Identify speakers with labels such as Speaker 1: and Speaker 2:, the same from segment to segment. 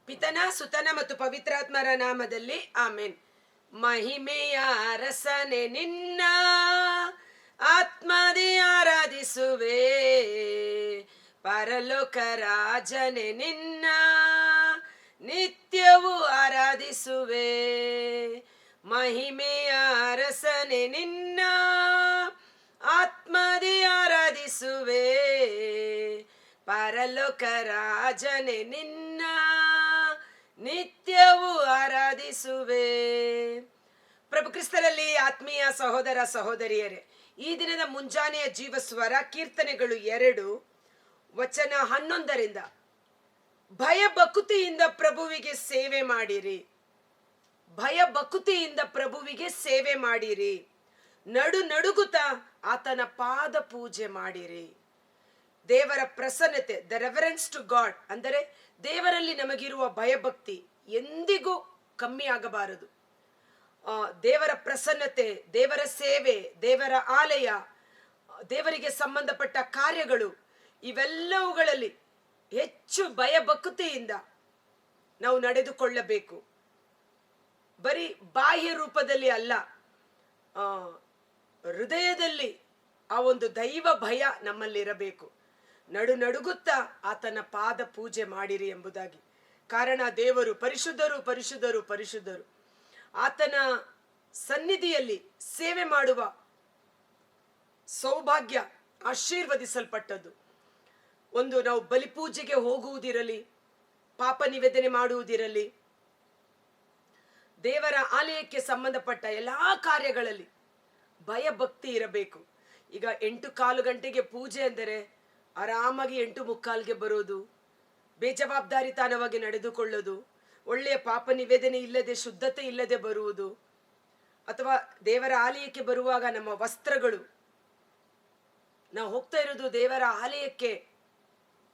Speaker 1: ಪಿತನ ಸುತನ ಮತ್ತು ಪವಿತ್ರಾತ್ಮರ ನಾಮದಲ್ಲಿ ಆಮೇನ್. ಮಹಿಮೆಯ ಅರಸನೆ ನಿನ್ನ ಆತ್ಮದಿ ಆರಾಧಿಸುವೆ, ಪರಲೋಕ ರಾಜನೆ ನಿನ್ನ ನಿತ್ಯವೂ ಆರಾಧಿಸುವೆ. ಮಹಿಮೆಯ ಅರಸನೆ ನಿನ್ನ ಆತ್ಮದಿ ಆರಾಧಿಸುವೆ, ಪರಲೋಕ ರಾಜನೆ ನಿನ್ನ ನಿತ್ಯವೂ ಆರಾಧಿಸುವೆ. ಪ್ರಭು ಕ್ರಿಸ್ತರಲ್ಲಿ ಆತ್ಮೀಯ ಸಹೋದರ ಸಹೋದರಿಯರೇ, ಈ ದಿನದ ಮುಂಜಾನೆಯ ಜೀವಸ್ವರ ಕೀರ್ತನೆಗಳು 2 ವಚನ 11ರಿಂದ ಭಯ ಭಕ್ತಿಯಿಂದ ಪ್ರಭುವಿಗೆ ಸೇವೆ ಮಾಡಿರಿ. ಭಯ ಭಕ್ತಿಯಿಂದ ಪ್ರಭುವಿಗೆ ಸೇವೆ ಮಾಡಿರಿ, ನಡುಗುತ್ತಾ ಆತನ ಪಾದ ಪೂಜೆ ಮಾಡಿರಿ. ದೇವರ ಪ್ರಸನ್ನತೆ, ದ ರೆವರೆನ್ಸ್ ಟು ಗಾಡ್, ಅಂದರೆ ದೇವರಲ್ಲಿ ನಮಗಿರುವ ಭಯಭಕ್ತಿ ಎಂದಿಗೂ ಕಮ್ಮಿ ಆಗಬಾರದು. ದೇವರ ಪ್ರಸನ್ನತೆ, ದೇವರ ಸೇವೆ, ದೇವರ ಆಲಯ, ದೇವರಿಗೆ ಸಂಬಂಧಪಟ್ಟ ಕಾರ್ಯಗಳು, ಇವೆಲ್ಲವುಗಳಲ್ಲಿ ಹೆಚ್ಚು ಭಯಭಕ್ತಿಯಿಂದ ನಾವು ನಡೆದುಕೊಳ್ಳಬೇಕು. ಬರೀ ಬಾಹ್ಯ ರೂಪದಲ್ಲಿ ಅಲ್ಲ, ಹೃದಯದಲ್ಲಿ ಆ ಒಂದು ದೈವ ಭಯ ನಮ್ಮಲ್ಲಿರಬೇಕು. ನಡುಗುತ್ತಾ ಆತನ ಪಾದ ಪೂಜೆ ಮಾಡಿರಿ ಎಂಬುದಾಗಿ. ಕಾರಣ ದೇವರು ಪರಿಶುದ್ಧರು ಪರಿಶುದ್ಧರು ಪರಿಶುದ್ಧರು. ಆತನ ಸನ್ನಿಧಿಯಲ್ಲಿ ಸೇವೆ ಮಾಡುವ ಸೌಭಾಗ್ಯ ಆಶೀರ್ವದಿಸಲ್ಪಟ್ಟದ್ದು. ಒಂದು ನಾವು ಬಲಿಪೂಜೆಗೆ ಹೋಗುವುದಿರಲಿ, ಪಾಪ ನಿವೇದನೆ ಮಾಡುವುದಿರಲಿ, ದೇವರ ಆಲಯಕ್ಕೆ ಸಂಬಂಧಪಟ್ಟ ಎಲ್ಲಾ ಕಾರ್ಯಗಳಲ್ಲಿ ಭಯ ಭಕ್ತಿ ಇರಬೇಕು. ಈಗ 8:15 ಗಂಟೆಗೆ ಪೂಜೆ ಅಂದರೆ ಆರಾಮಾಗಿ 8:45ಗೆ ಬರೋದು, ಬೇಜವಾಬ್ದಾರಿತನವಾಗಿ ನಡೆದುಕೊಳ್ಳೋದು, ಒಳ್ಳೆಯ ಪಾಪ ನಿವೇದನೆ ಇಲ್ಲದೆ, ಶುದ್ಧತೆ ಇಲ್ಲದೆ ಬರುವುದು, ಅಥವಾ ದೇವರ ಆಲಯಕ್ಕೆ ಬರುವಾಗ ನಮ್ಮ ವಸ್ತ್ರಗಳು, ನಾವು ಹೋಗ್ತಾ ಇರೋದು ದೇವರ ಆಲಯಕ್ಕೆ,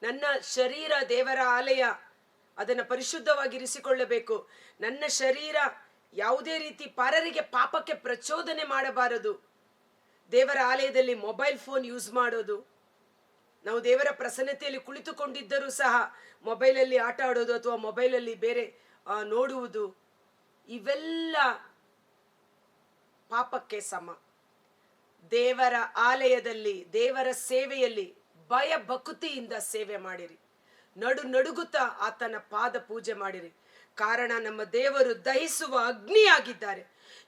Speaker 1: ನನ್ನ ಶರೀರ ದೇವರ ಆಲಯ, ಅದನ್ನು ಪರಿಶುದ್ಧವಾಗಿರಿಸಿಕೊಳ್ಳಬೇಕು. ನನ್ನ ಶರೀರ ಯಾವುದೇ ರೀತಿ ಪರರಿಗೆ ಪಾಪಕ್ಕೆ ಪ್ರಚೋದನೆ ಮಾಡಬಾರದು. ದೇವರ ಆಲಯದಲ್ಲಿ ಮೊಬೈಲ್ ಫೋನ್ ಯೂಸ್ ಮಾಡೋದು, ನಾವು ದೇವರ ಪ್ರಸನ್ನತೆಯಲ್ಲಿ ಕುಳಿತುಕೊಂಡಿದ್ದರೂ ಸಹ ಮೊಬೈಲಲ್ಲಿ ಆಟ ಆಡೋದು ಅಥವಾ ಮೊಬೈಲಲ್ಲಿ ಬೇರೆ ನೋಡುವುದು, ಇವೆಲ್ಲ ಪಾಪಕ್ಕೆ ಸಮ. ದೇವರ ಆಲಯದಲ್ಲಿ, ದೇವರ ಸೇವೆಯಲ್ಲಿ ಭಯ ಭಕ್ತಿಯಿಂದ ಸೇವೆ ಮಾಡಿರಿ, ನಡುಗುತ್ತಾ ಆತನ ಪಾದ ಪೂಜೆ ಮಾಡಿರಿ. ಕಾರಣ ನಮ್ಮ ದೇವರು ದಹಿಸುವ ಅಗ್ನಿಯಾಗಿದ್ದಾರೆ.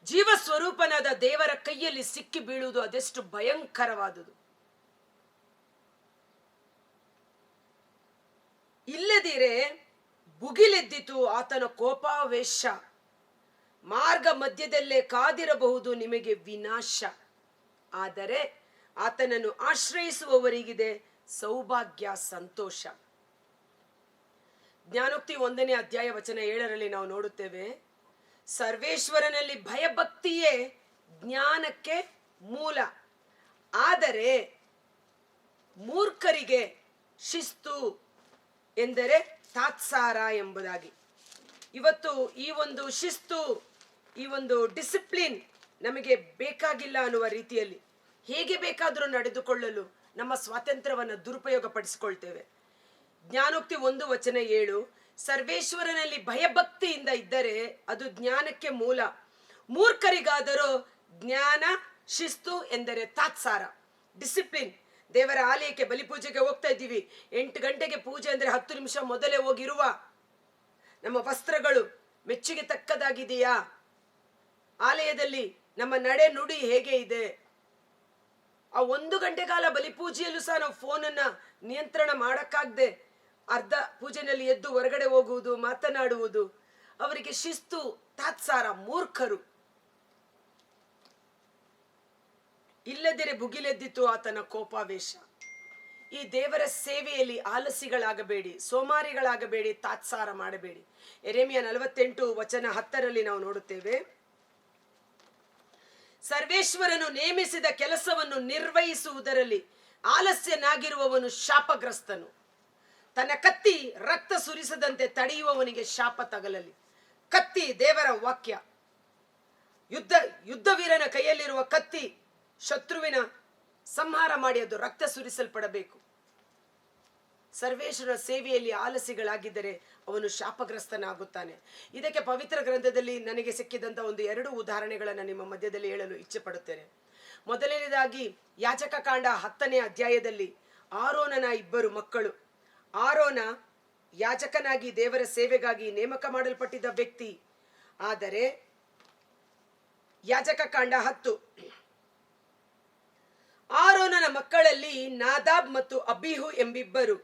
Speaker 1: ಜೀವ ಸ್ವರೂಪನಾದ ದೇವರ ಕೈಯಲ್ಲಿ ಸಿಕ್ಕಿ ಬೀಳುವುದು ಅದೆಷ್ಟು ಭಯಂಕರವಾದುದು. ಇಲ್ಲದಿರೆ ಭುಗಿಲೆದ್ದಿತು ಆತನ ಕೋಪಾವೇಶ, ಮಾರ್ಗ ಮಧ್ಯದಲ್ಲೇ ಕಾದಿರಬಹುದು ನಿಮಗೆ ವಿನಾಶ. ಆದರೆ ಆತನನ್ನು ಆಶ್ರಯಿಸುವವರಿಗಿದೆ ಸೌಭಾಗ್ಯ, ಸಂತೋಷ. ಜ್ಞಾನೋಕ್ತಿ 1ನೇ ಅಧ್ಯಾಯ ವಚನ 7ರಲ್ಲಿ ನಾವು ನೋಡುತ್ತೇವೆ, ಸರ್ವೇಶ್ವರನಲ್ಲಿ ಭಯಭಕ್ತಿಯೇ ಜ್ಞಾನಕ್ಕೆ ಮೂಲ, ಆದರೆ ಮೂರ್ಖರಿಗೆ ಶಿಸ್ತು ಎಂದರೆ ತಾತ್ಸಾರ ಎಂಬುದಾಗಿ. ಇವತ್ತು ಈ ಒಂದು ಶಿಸ್ತು, ಈ ಒಂದು ಡಿಸಿಪ್ಲಿನ್ ನಮಗೆ ಬೇಕಾಗಿಲ್ಲ ಅನ್ನುವ ರೀತಿಯಲ್ಲಿ ಹೇಗೆ ಬೇಕಾದರೂ ನಡೆದುಕೊಳ್ಳಲು ನಮ್ಮ ಸ್ವಾತಂತ್ರ್ಯವನ್ನು ದುರುಪಯೋಗ ಪಡಿಸಿಕೊಳ್ತೇವೆ. ಜ್ಞಾನೋಕ್ತಿ 1 ವಚನ 7, ಸರ್ವೇಶ್ವರನಲ್ಲಿ ಭಯಭಕ್ತಿಯಿಂದ ಇದ್ದರೆ ಅದು ಜ್ಞಾನಕ್ಕೆ ಮೂಲ, ಮೂರ್ಖರಿಗಾದರೂ ಜ್ಞಾನ ಶಿಸ್ತು ಎಂದರೆ ತಾತ್ಸಾರ, ಡಿಸಿಪ್ಲಿನ್. ದೇವರ ಆಲಯಕ್ಕೆ ಬಲಿಪೂಜೆಗೆ ಹೋಗ್ತಾ ಇದ್ದೀವಿ, 8 ಗಂಟೆಗೆ ಪೂಜೆ ಅಂದರೆ 10 ನಿಮಿಷ ಮೊದಲೇ ಹೋಗಿರುವ ನಮ್ಮ ವಸ್ತ್ರಗಳು ಮೆಚ್ಚುಗೆ ತಕ್ಕದಾಗಿದೆಯಾ? ಆಲಯದಲ್ಲಿ ನಮ್ಮ ನಡೆ ನುಡಿ ಹೇಗೆ ಇದೆ? ಆ 1 ಗಂಟೆ ಕಾಲ ಬಲಿಪೂಜೆಯಲ್ಲೂ ಸಹ ನಾವು ಫೋನನ್ನ ನಿಯಂತ್ರಣ ಮಾಡಕ್ಕಾಗದೆ ಅರ್ಧ ಪೂಜೆನಲ್ಲಿ ಎದ್ದು ಹೊರಗಡೆ ಹೋಗುವುದು, ಮಾತನಾಡುವುದು, ಅವರಿಗೆ ಶಿಸ್ತು ತಾತ್ಸಾರ, ಮೂರ್ಖರು. ಇಲ್ಲದಿರೆ ಭುಗಿಲೆದ್ದಿತು ಆತನ ಕೋಪಾವೇಶ. ಈ ದೇವರ ಸೇವೆಯಲ್ಲಿ ಆಲಸಿಗಳಾಗಬೇಡಿ, ಸೋಮಾರಿಗಳಾಗಬೇಡಿ, ತಾತ್ಸಾರ ಮಾಡಬೇಡಿ. ಯೆರೆಮೀಯ 48 ವಚನ 10ರಲ್ಲಿ ನಾವು ನೋಡುತ್ತೇವೆ, ಸರ್ವೇಶ್ವರನು ನೇಮಿಸಿದ ಕೆಲಸವನ್ನು ನಿರ್ವಹಿಸುವುದರಲ್ಲಿ ಆಲಸ್ಯನಾಗಿರುವವನು ಶಾಪಗ್ರಸ್ತನು. ತನ್ನ ಕತ್ತಿ ರಕ್ತ ಸುರಿಸದಂತೆ ತಡೆಯುವವನಿಗೆ ಶಾಪ ತಗಲಲಿ. ಕತ್ತಿ ದೇವರ ವಾಕ್ಯ. ಯುದ್ಧವೀರನ ಕೈಯಲ್ಲಿರುವ ಕತ್ತಿ ಶತ್ರುವಿನ ಸಂಹಾರ ಮಾಡಿ ಅದು ರಕ್ತ ಸುರಿಸಲ್ಪಡಬೇಕು. ಸರ್ವೇಶ್ವರ ಸೇವೆಯಲ್ಲಿ ಆಲಸಿಗಳಾಗಿದ್ದರೆ ಅವನು ಶಾಪಗ್ರಸ್ತನಾಗುತ್ತಾನೆ. ಇದಕ್ಕೆ ಪವಿತ್ರ ಗ್ರಂಥದಲ್ಲಿ ನನಗೆ ಸಿಕ್ಕಿದಂಥ ಒಂದು 2 ಉದಾಹರಣೆಗಳನ್ನು ನಿಮ್ಮ ಮಧ್ಯದಲ್ಲಿ ಹೇಳಲು ಇಚ್ಛೆ ಪಡುತ್ತೇನೆ. ಮೊದಲನೇದಾಗಿ ಯಾಜಕ ಕಾಂಡ 10ನೇ ಅಧ್ಯಾಯದಲ್ಲಿ ಆರೋನನ 2 ಮಕ್ಕಳು. ಆರೋನ ಯಾಜಕನಾಗಿ ದೇವರ ಸೇವೆಗಾಗಿ ನೇಮಕ ಮಾಡಲ್ಪಟ್ಟಿದ್ದ ವ್ಯಕ್ತಿ. ಆದರೆ ಯಾಜಕ ಕಾಂಡ 10 ಆರೋನನ ಮಕ್ಕಳಲ್ಲಿ ನಾದಾಬ್ ಮತ್ತು ಅಬಿಹು ಎಂಬಿಬ್ಬರು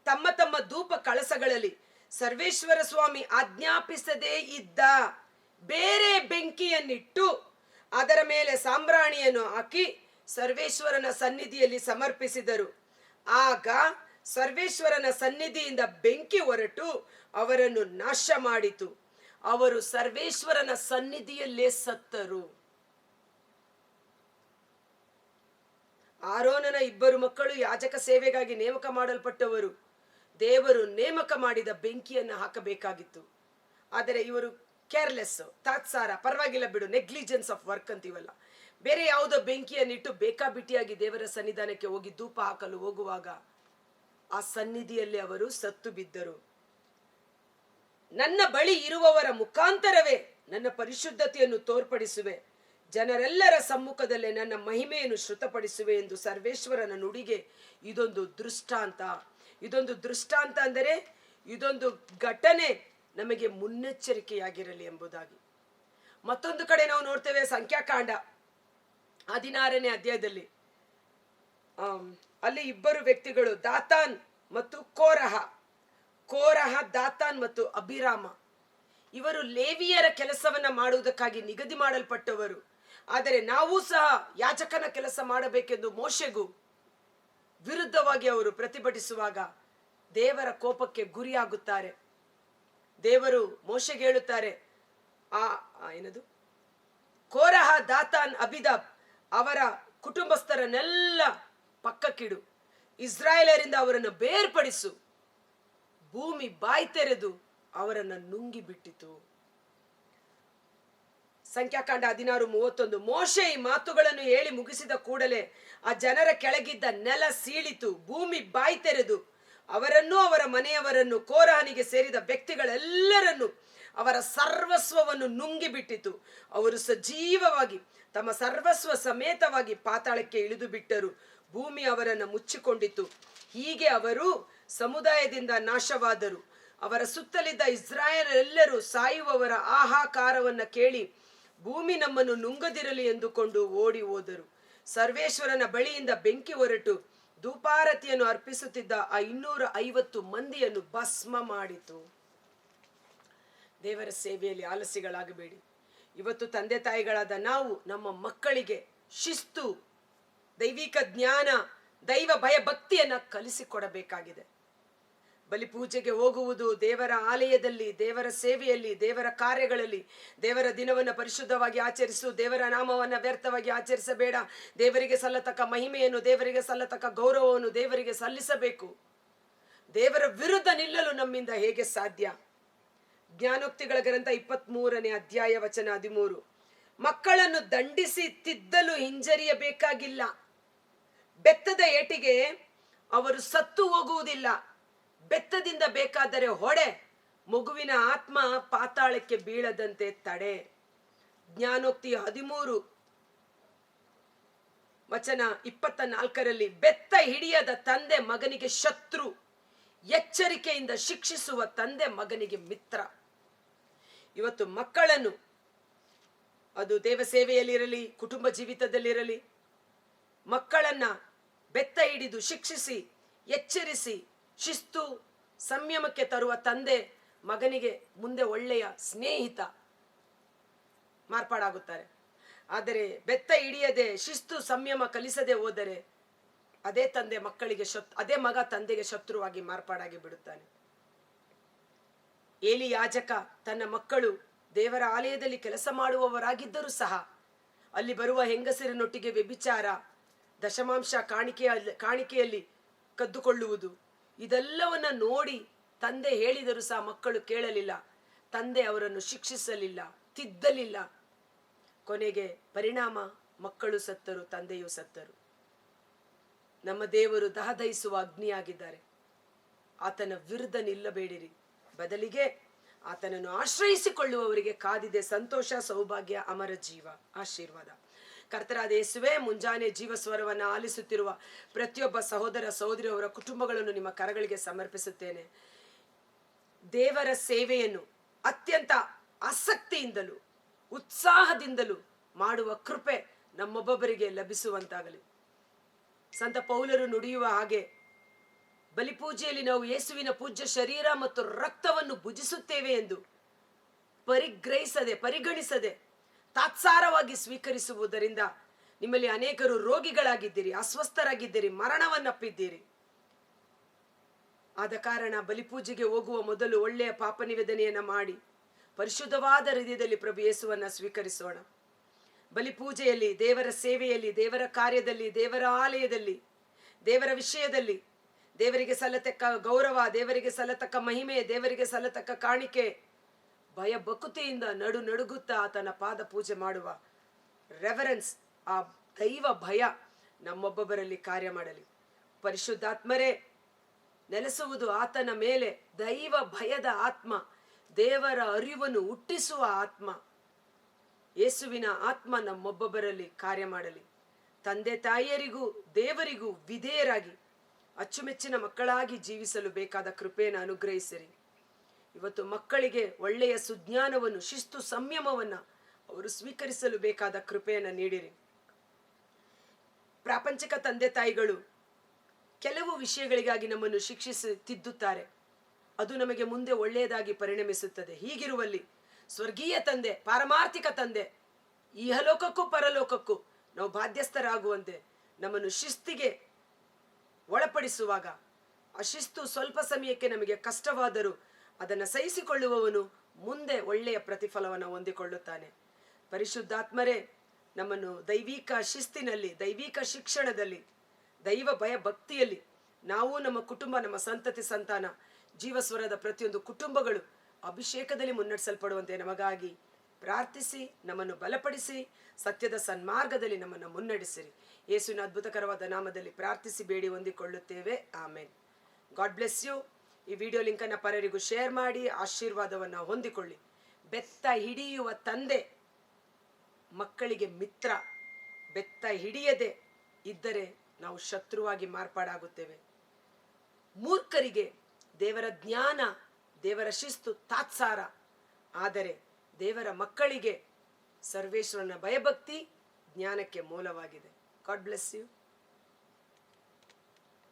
Speaker 1: ತಮ್ಮ ತಮ್ಮ ಧೂಪ ಕಳಸಗಳಲ್ಲಿ ಸರ್ವೇಶ್ವರ ಸ್ವಾಮಿ ಆಜ್ಞಾಪಿಸದೇ ಇದ್ದ ಬೇರೆ ಬೆಂಕಿಯನ್ನಿಟ್ಟು ಅದರ ಮೇಲೆ ಸಾಂಬ್ರಾಣಿಯನ್ನು ಹಾಕಿ ಸರ್ವೇಶ್ವರನ ಸನ್ನಿಧಿಯಲ್ಲಿ ಸಮರ್ಪಿಸಿದರು. ಆಗ ಸರ್ವೇಶ್ವರನ ಸನ್ನಿಧಿಯಿಂದ ಬೆಂಕಿ ಹೊರಟು ಅವರನ್ನು ನಾಶ ಮಾಡಿತು. ಅವರು ಸರ್ವೇಶ್ವರನ ಸನ್ನಿಧಿಯಲ್ಲೇ ಸತ್ತರು. ಆರೋನನ 2 ಮಕ್ಕಳು ಯಾಜಕ ಸೇವೆಗಾಗಿ ನೇಮಕ ಮಾಡಲ್ಪಟ್ಟವರು. ದೇವರು ನೇಮಕ ಮಾಡಿದ ಬೆಂಕಿಯನ್ನು ಹಾಕಬೇಕಾಗಿತ್ತು. ಆದರೆ ಇವರು ಕೇರ್ಲೆಸ್, ತಾತ್ಸಾರ, ಪರವಾಗಿಲ್ಲ ಬಿಡು, ನೆಗ್ಲಿಜೆನ್ಸ್ ಆಫ್ ವರ್ಕ್ ಅಂತೀವಲ್ಲ, ಬೇರೆ ಯಾವುದೋ ಬೆಂಕಿಯನ್ನಿಟ್ಟು ಬೇಕಾಬಿಟ್ಟಿಯಾಗಿ ದೇವರ ಸನ್ನಿಧಾನಕ್ಕೆ ಹೋಗಿ ಧೂಪ ಹಾಕಲು ಹೋಗುವಾಗ ಆ ಸನ್ನಿಧಿಯಲ್ಲಿ ಅವರು ಸತ್ತು ಬಿದ್ದರು. ನನ್ನ ಬಳಿ ಇರುವವರ ಮುಖಾಂತರವೇ ನನ್ನ ಪರಿಶುದ್ಧತೆಯನ್ನು ತೋರ್ಪಡಿಸುವೆ, ಜನರೆಲ್ಲರ ಸಮ್ಮುಖದಲ್ಲೇ ನನ್ನ ಮಹಿಮೆಯನ್ನು ಶ್ರುತಪಡಿಸುವೆ ಎಂದು ಸರ್ವೇಶ್ವರನ ನುಡಿಗೆ ಇದೊಂದು ದೃಷ್ಟಾಂತ. ಇದೊಂದು ದೃಷ್ಟಾಂತ ಅಂದರೆ ಇದೊಂದು ಘಟನೆ ನಮಗೆ ಮುನ್ನೆಚ್ಚರಿಕೆಯಾಗಿರಲಿ ಎಂಬುದಾಗಿ. ಮತ್ತೊಂದು ಕಡೆ ನಾವು ನೋಡ್ತೇವೆ ಸಂಖ್ಯಾಕಾಂಡ 16ನೇ ಅಧ್ಯಾಯದಲ್ಲಿ. ಅಲ್ಲಿ 2 ವ್ಯಕ್ತಿಗಳು, ದಾತಾನ್ ಮತ್ತು ಕೋರಹ. ದಾತಾನ್ ಮತ್ತು ಅಭಿರಾಮ ಇವರು ಲೇವಿಯರ ಕೆಲಸವನ್ನ ಮಾಡುವುದಕ್ಕಾಗಿ ನಿಗದಿ ಮಾಡಲ್ಪಟ್ಟವರು. ಆದರೆ ನಾವು ಸಹ ಯಾಜಕನ ಕೆಲಸ ಮಾಡಬೇಕೆಂದು ಮೋಶೆಗೂ ವಿರುದ್ಧವಾಗಿ ಅವರು ಪ್ರತಿಭಟಿಸುವಾಗ ದೇವರ ಕೋಪಕ್ಕೆ ಗುರಿಯಾಗುತ್ತಾರೆ. ದೇವರು ಮೋಶೆಗೆ ಹೇಳುತ್ತಾರೆ, ಏನದು, ಕೋರಹ, ದಾತಾನ್, ಅಬಿದಾಬ್ ಅವರ ಕುಟುಂಬಸ್ಥರನ್ನೆಲ್ಲ ಪಕ್ಕಕ್ಕಿಡು, ಇಸ್ರಾಯೇಲರಿಂದ ಅವರನ್ನು ಬೇರ್ಪಡಿಸು. ಭೂಮಿ ಬಾಯಿ ತೆರೆದು ಅವರನ್ನು ನುಂಗಿ ಬಿಟ್ಟಿತು. ಸಂಖ್ಯಾಕಾಂಡ 16:31. ಮೋಶೆ ಈ ಮಾತುಗಳನ್ನು ಹೇಳಿ ಮುಗಿಸಿದ ಕೂಡಲೇ ಆ ಜನರ ಕೆಳಗಿದ್ದ ನೆಲ ಸೀಳಿತು, ಭೂಮಿ ಬಾಯಿ ತೆರೆದು ಅವರನ್ನು ಅವರ ಮನೆಯವರನ್ನು ಕೋರಹನಿಗೆ ಸೇರಿದ ವ್ಯಕ್ತಿಗಳೆಲ್ಲರನ್ನು ಅವರ ಸರ್ವಸ್ವವನ್ನು ನುಂಗಿ ಬಿಟ್ಟಿತು. ಅವರು ಸಜೀವವಾಗಿ ತಮ್ಮ ಸರ್ವಸ್ವ ಸಮೇತವಾಗಿ ಪಾತಾಳಕ್ಕೆ ಇಳಿದು ಬಿಟ್ಟರು. ಭೂಮಿ ಅವರನ್ನು ಮುಚ್ಚಿಕೊಂಡಿತು. ಹೀಗೆ ಅವರು ಸಮುದಾಯದಿಂದ ನಾಶವಾದರು. ಅವರ ಸುತ್ತಲಿದ್ದ ಇಸ್ರಾಯೇಲರೆಲ್ಲರೂ ಸಾಯುವವರ ಆಹಾಕಾರವನ್ನು ಕೇಳಿ ಭೂಮಿ ನಮ್ಮನ್ನು ನುಂಗದಿರಲಿ ಎಂದುಕೊಂಡು ಓಡಿ ಹೋದರು. ಸರ್ವೇಶ್ವರನ ಬಳಿಯಿಂದ ಬೆಂಕಿ ಹೊರಟು ಧೂಪಾರತಿಯನ್ನು ಅರ್ಪಿಸುತ್ತಿದ್ದ ಆ 250 ಮಂದಿಯನ್ನು ಭಸ್ಮ ಮಾಡಿತು. ದೇವರ ಸೇವೆಯಲ್ಲಿ ಆಲಸಿಗಳಾಗಬೇಡಿ. ಇವತ್ತು ತಂದೆ ತಾಯಿಗಳಾದ ನಾವು ನಮ್ಮ ಮಕ್ಕಳಿಗೆ ಶಿಸ್ತು, ದೈವಿಕ ಜ್ಞಾನ, ದೈವ ಭಯ ಭಕ್ತಿಯನ್ನ ಕಲಿಸಿಕೊಡಬೇಕಾಗಿದೆ. ಬಲಿಪೂಜೆಗೆ ಹೋಗುವುದು, ದೇವರ ಆಲಯದಲ್ಲಿ, ದೇವರ ಸೇವೆಯಲ್ಲಿ, ದೇವರ ಕಾರ್ಯಗಳಲ್ಲಿ, ದೇವರ ದಿನವನ್ನು ಪರಿಶುದ್ಧವಾಗಿ ಆಚರಿಸು, ದೇವರ ನಾಮವನ್ನು ವ್ಯರ್ಥವಾಗಿ ಆಚರಿಸಬೇಡ, ದೇವರಿಗೆ ಸಲ್ಲತಕ್ಕ ಮಹಿಮೆಯನ್ನು, ದೇವರಿಗೆ ಸಲ್ಲತಕ್ಕ ಗೌರವವನ್ನು ದೇವರಿಗೆ ಸಲ್ಲಿಸಬೇಕು. ದೇವರ ವಿರುದ್ಧ ನಿಲ್ಲಲು ನಮ್ಮಿಂದ ಹೇಗೆ ಸಾಧ್ಯ? ಜ್ಞಾನೋಕ್ತಿಗಳ ಗ್ರಂಥ 23ನೇ ಅಧ್ಯಾಯ ವಚನ 13. ಮಕ್ಕಳನ್ನು ದಂಡಿಸಿ ತಿದ್ದಲು ಹಿಂಜರಿಯಬೇಕಾಗಿಲ್ಲ. ಬೆತ್ತದ ಏಟಿಗೆ ಅವರು ಸತ್ತು ಹೋಗುವುದಿಲ್ಲ. ಬೆತ್ತದಿಂದ ಬೇಕಾದರೆ ಹೊಡೆ, ಮಗುವಿನ ಆತ್ಮ ಪಾತಾಳಕ್ಕೆ ಬೀಳದಂತೆ ತಡೆ. ಜ್ಞಾನೋಕ್ತಿ 13 ವಚನ 24ರಲ್ಲಿ, ಬೆತ್ತ ಹಿಡಿಯದ ತಂದೆ ಮಗನಿಗೆ ಶತ್ರು, ಎಚ್ಚರಿಕೆಯಿಂದ ಶಿಕ್ಷಿಸುವ ತಂದೆ ಮಗನಿಗೆ ಮಿತ್ರ. ಇವತ್ತು ಮಕ್ಕಳನ್ನು, ಅದು ದೇವ ಸೇವೆಯಲ್ಲಿರಲಿ, ಕುಟುಂಬ ಜೀವಿತದಲ್ಲಿರಲಿ, ಮಕ್ಕಳನ್ನ ಬೆತ್ತ ಹಿಡಿದು ಶಿಕ್ಷಿಸಿ, ಎಚ್ಚರಿಸಿ, ಶಿಸ್ತು, ಸಂಯಮಕ್ಕೆ ತರುವ ತಂದೆ ಮಗನಿಗೆ ಮುಂದೆ ಒಳ್ಳೆಯ ಸ್ನೇಹಿತ, ಮಾರ್ಪಾಡಾಗುತ್ತಾರೆ. ಆದರೆ ಬೆತ್ತ ಹಿಡಿಯದೆ ಶಿಸ್ತು ಸಂಯಮ ಕಲಿಸದೆ ಹೋದರೆ ಅದೇ ತಂದೆ ಮಕ್ಕಳಿಗೆ ಅದೇ ಮಗ ತಂದೆಗೆ ಶತ್ರುವಾಗಿ ಮಾರ್ಪಾಡಾಗಿ ಬಿಡುತ್ತಾನೆ. ಏಲಿ ಯಾಜಕ ತನ್ನ ಮಕ್ಕಳು ದೇವರ ಆಲಯದಲ್ಲಿ ಕೆಲಸ ಮಾಡುವವರಾಗಿದ್ದರೂ ಸಹ ಅಲ್ಲಿ ಬರುವ ಹೆಂಗಸರಿನೊಟ್ಟಿಗೆ ವ್ಯಭಿಚಾರ, ದಶಮಾಂಶ ಕಾಣಿಕೆಯಲ್ಲಿ ಕದ್ದುಕೊಳ್ಳುವುದು, ಇದೆಲ್ಲವನ್ನ ನೋಡಿ ತಂದೆ ಹೇಳಿದರೂ ಸಹ ಮಕ್ಕಳು ಕೇಳಲಿಲ್ಲ. ತಂದೆ ಅವರನ್ನು ಶಿಕ್ಷಿಸಲಿಲ್ಲ, ತಿದ್ದಲಿಲ್ಲ. ಕೊನೆಗೆ ಪರಿಣಾಮ ಮಕ್ಕಳು ಸತ್ತರು, ತಂದೆಯೂ ಸತ್ತರು. ನಮ್ಮ ದೇವರು ದಹದಹಿಸುವ ಅಗ್ನಿಯಾಗಿದ್ದಾರೆ. ಆತನ ವಿರುದ್ಧ ನಿಲ್ಲಬೇಡಿರಿ, ಬದಲಿಗೆ ಆತನನ್ನು ಆಶ್ರಯಿಸಿಕೊಳ್ಳುವವರಿಗೆ ಕಾದಿದೆ ಸಂತೋಷ, ಸೌಭಾಗ್ಯ, ಅಮರ ಜೀವ, ಆಶೀರ್ವಾದ. ಕರ್ತರಾದ ಯೇಸುವೇ, ಮುಂಜಾನೆ ಜೀವಸ್ವರವನ್ನು ಆಲಿಸುತ್ತಿರುವ ಪ್ರತಿಯೊಬ್ಬ ಸಹೋದರ ಸಹೋದರಿಯವರ ಕುಟುಂಬಗಳನ್ನು ನಿಮ್ಮ ಕರಗಳಿಗೆ ಸಮರ್ಪಿಸುತ್ತೇನೆ. ದೇವರ ಸೇವೆಯನ್ನು ಅತ್ಯಂತ ಆಸಕ್ತಿಯಿಂದಲೂ ಉತ್ಸಾಹದಿಂದಲೂ ಮಾಡುವ ಕೃಪೆ ನಮ್ಮೊಬ್ಬೊಬ್ಬರಿಗೆ ಲಭಿಸುವಂತಾಗಲಿ. ಸಂತ ಪೌಲರು ನುಡಿಯುವ ಹಾಗೆ, ಬಲಿಪೂಜೆಯಲ್ಲಿ ನಾವು ಯೇಸುವಿನ ಪೂಜ್ಯ ಶರೀರ ಮತ್ತು ರಕ್ತವನ್ನು ಭುಜಿಸುತ್ತೇವೆ ಎಂದು ಪರಿಗಣಿಸದೆ ತಾತ್ಸಾರವಾಗಿ ಸ್ವೀಕರಿಸುವುದರಿಂದ ನಿಮ್ಮಲ್ಲಿ ಅನೇಕರು ರೋಗಿಗಳಾಗಿದ್ದೀರಿ, ಅಸ್ವಸ್ಥರಾಗಿದ್ದೀರಿ, ಮರಣವನ್ನಪ್ಪಿದ್ದೀರಿ. ಆದ ಕಾರಣ ಬಲಿಪೂಜೆಗೆ ಹೋಗುವ ಮೊದಲು ಒಳ್ಳೆಯ ಪಾಪ ನಿವೇದನೆಯನ್ನ ಮಾಡಿ ಪರಿಶುದ್ಧವಾದ ಹೃದಯದಲ್ಲಿ ಪ್ರಭು ಯೇಸುವನ್ನ ಸ್ವೀಕರಿಸೋಣ. ಬಲಿಪೂಜೆಯಲ್ಲಿ, ದೇವರ ಸೇವೆಯಲ್ಲಿ, ದೇವರ ಕಾರ್ಯದಲ್ಲಿ, ದೇವರ ಆಲಯದಲ್ಲಿ, ದೇವರ ವಿಷಯದಲ್ಲಿ ದೇವರಿಗೆ ಸಲ್ಲತಕ್ಕ ಗೌರವ, ದೇವರಿಗೆ ಸಲ್ಲತಕ್ಕ ಮಹಿಮೆ, ದೇವರಿಗೆ ಸಲ್ಲತಕ್ಕ ಕಾಣಿಕೆ, ಭಯ ಭಕ್ತಿಯಿಂದ ನಡುಗುತ್ತಾ ಆತನ ಪಾದ ಪೂಜೆ ಮಾಡುವ ರೆವರೆನ್ಸ್, ಆ ದೈವ ಭಯ ನಮ್ಮೊಬ್ಬೊಬ್ಬರಲ್ಲಿ ಕಾರ್ಯ ಮಾಡಲಿ. ಪರಿಶುದ್ಧಾತ್ಮರೇ ನೆಲೆಸುವುದು ಆತನ ಮೇಲೆ ದೈವ ಭಯದ ಆತ್ಮ, ದೇವರ ಅರಿವನ್ನು ಹುಟ್ಟಿಸುವ ಆತ್ಮ, ಯೇಸುವಿನ ಆತ್ಮ ನಮ್ಮೊಬ್ಬೊಬ್ಬರಲ್ಲಿ ಕಾರ್ಯ ಮಾಡಲಿ. ತಂದೆ ತಾಯಿಯರಿಗೂ ದೇವರಿಗೂ ವಿಧೇಯರಾಗಿ ಅಚ್ಚುಮೆಚ್ಚಿನ ಮಕ್ಕಳಾಗಿ ಜೀವಿಸಲು ಬೇಕಾದ ಕೃಪೆಯನ್ನು ಅನುಗ್ರಹಿಸಿರಿ. ಇವತ್ತು ಮಕ್ಕಳಿಗೆ ಒಳ್ಳೆಯ ಸುಜ್ಞಾನವನ್ನು, ಶಿಸ್ತು, ಸಂಯಮವನ್ನು ಅವರು ಸ್ವೀಕರಿಸಲು ಬೇಕಾದ ಕೃಪೆಯನ್ನು ನೀಡಿರಿ. ಪ್ರಾಪಂಚಿಕ ತಂದೆ ತಾಯಿಗಳು ಕೆಲವು ವಿಷಯಗಳಿಗಾಗಿ ನಮ್ಮನ್ನು ಶಿಕ್ಷಿಸಿ ತಿದ್ದುತ್ತಾರೆ, ಅದು ನಮಗೆ ಮುಂದೆ ಒಳ್ಳೆಯದಾಗಿ ಪರಿಣಮಿಸುತ್ತದೆ. ಹೀಗಿರುವಲ್ಲಿ ಸ್ವರ್ಗೀಯ ತಂದೆ, ಪಾರಮಾರ್ಥಿಕ ತಂದೆ, ಇಹಲೋಕಕ್ಕೂ ಪರಲೋಕಕ್ಕೂ ನಾವು ಬಾಧ್ಯಸ್ಥರಾಗುವಂತೆ ನಮ್ಮನ್ನು ಶಿಸ್ತಿಗೆ ಒಳಪಡಿಸುವಾಗ, ಆ ಶಿಸ್ತು ಸ್ವಲ್ಪ ಸಮಯಕ್ಕೆ ನಮಗೆ ಕಷ್ಟವಾದರೂ ಅದನ್ನು ಸಹಿಸಿಕೊಳ್ಳುವವನು ಮುಂದೆ ಒಳ್ಳೆಯ ಪ್ರತಿಫಲವನ್ನು ಹೊಂದಿಕೊಳ್ಳುತ್ತಾನೆ. ಪರಿಶುದ್ಧಾತ್ಮರೇ ನಮ್ಮನ್ನು ದೈವಿಕ ಶಿಸ್ತಿನಲ್ಲಿ, ದೈವಿಕ ಶಿಕ್ಷಣದಲ್ಲಿ, ದೈವ ಭಯ ಭಕ್ತಿಯಲ್ಲಿ ನಾವು, ನಮ್ಮ ಕುಟುಂಬ, ನಮ್ಮ ಸಂತತಿ ಸಂತಾನ, ಜೀವಸ್ವರದ ಪ್ರತಿಯೊಂದು ಕುಟುಂಬಗಳು ಅಭಿಷೇಕದಲ್ಲಿ ಮುನ್ನಡೆಸಲ್ಪಡುವಂತೆ ನಮಗಾಗಿ ಪ್ರಾರ್ಥಿಸಿ, ನಮ್ಮನ್ನು ಬಲಪಡಿಸಿ, ಸತ್ಯದ ಸನ್ಮಾರ್ಗದಲ್ಲಿ ನಮ್ಮನ್ನು ಮುನ್ನಡೆಸಿರಿ. ಯೇಸುವಿನ ಅದ್ಭುತಕರವಾದ ನಾಮದಲ್ಲಿ ಪ್ರಾರ್ಥಿಸಿ ಬೇಡಿ ಹೊಂದಿಕೊಳ್ಳುತ್ತೇವೆ. ಆಮೇನ್. God bless you. ಈ ವಿಡಿಯೋ ಲಿಂಕನ್ನು ಪರರಿಗೂ ಶೇರ್ ಮಾಡಿ ಆಶೀರ್ವಾದವನ್ನು ಹೊಂದಿಕೊಳ್ಳಿ. ಬೆತ್ತ ಹಿಡಿಯುವ ತಂದೆ ಮಕ್ಕಳಿಗೆ ಮಿತ್ರ, ಬೆತ್ತ ಹಿಡಿಯದೆ ಇದ್ದರೆ ನಾವು ಶತ್ರುವಾಗಿ ಮಾರ್ಪಾಡಾಗುತ್ತೇವೆ. ಮೂರ್ಖರಿಗೆ ದೇವರ ಜ್ಞಾನ, ದೇವರ ಶಿಸ್ತು ತಾತ್ಸಾರ, ಆದರೆ ದೇವರ ಮಕ್ಕಳಿಗೆ ಸರ್ವೇಶ್ವರನ ಭಯಭಕ್ತಿ ಜ್ಞಾನಕ್ಕೆ ಮೂಲವಾಗಿದೆ. God bless you.